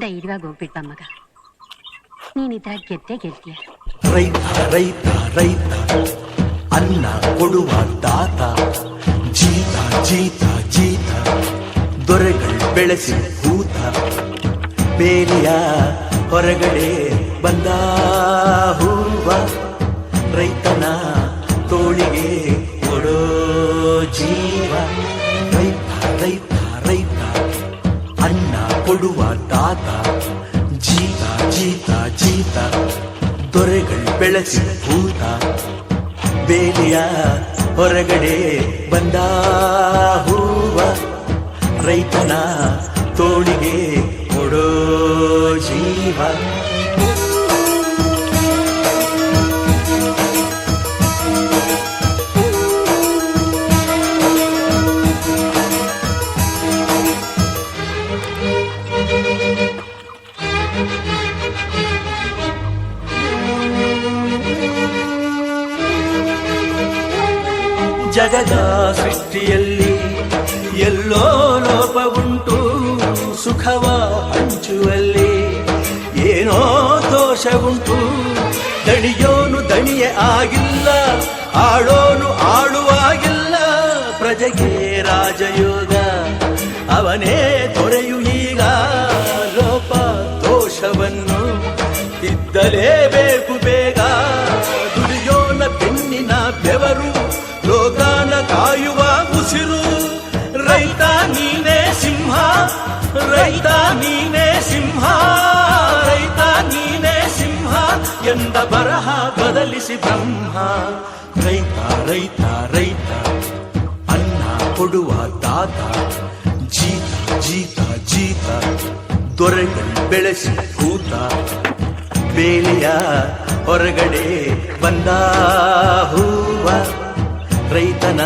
ಧೈರ್ಯವಾಗಿ ಹೋಗ್ಬಿಟ್ಟ ಮಗ. ನೀನಿದ್ರ ಗೆದ್ದೆ ಗೆಲ್ತೀಯ. ರೈತ ರೈತ ರೈತ ಅನ್ನ ಕೊಡುವ ದಾತ, ಜೀತ ಜೀತ ಜೀತ ದೊರೆಗಳು ಬೆಳೆಸಿ ಹೂತ, ಬೇಲಿಯ ಹೊರಗಡೆ ಬಂದ ಹೂವ, ರೈತನ ತೋಳಿಗೆ ಕೊಡೋ ಜೀವ. ರೈತ ರೈತ ರೈತ ಅನ್ನ ಕೊಡುವ ದಾತ, ಜೀತ ಜೀತ ಜೀತ ದೊರೆಗಳು ಬೆಳೆಸಿ ಹೂತ, ಬೇಲಿಯ ಹೊರಗಡೆ ಬಂದ ಹೂವ, ರೈತನ ತೋಳಿಗೆ ಕೊಡೋ ಜೀವ. ಜಗದ ಸೃಷ್ಟಿಯಲ್ಲಿ ಎಲ್ಲೋ ಲೋಪ ಉಂಟು, ಸುಖವ ಹಂಚುವಲ್ಲಿ ಏನೋ ದೋಷ ಉಂಟು. ದಣಿಯೋನು ದಣಿಯೇ ಆಗಿಲ್ಲ, ಆಳೋನು ಆಳುವಾಗಿಲ್ಲ, ಪ್ರಜೆಗೆ ರಾಜಯೋಗ ಅವನೇ ತೊರೆಯು ಈಗ. ಲೋಪ ದೋಷವನ್ನು ತಿದ್ದಲೇಬೇಕು ಬೇಗ, ದುಡಿಯೋನ ಬೆನ್ನಿನ ಬೆವರು ಲೋಕಾನ ಕಾಯುವ ಉಸಿರು. ರೈತ ನೀನೇ ಸಿಂಹ, ರೈತ ನೀನೇ ಸಿಂಹ, ರೈತ ನೀನೇ ಸಿಂಹ ಎಂದ ಬರಹ ಬದಲಿಸಿ ಬ್ರಹ್ಮ. ರೈತ ರೈತ ರೈತ ಅನ್ನ ಕೊಡುವ ದಾತ, ಜೀತ ಜೀತ ಜೀತ ದೊರೆಗಳು ಬೆಳೆಸಿ ಹೂತ, ಬೇಲಿಯ ಹೊರಗಡೆ ಬಂದ ಹೂವ, ರೈತನ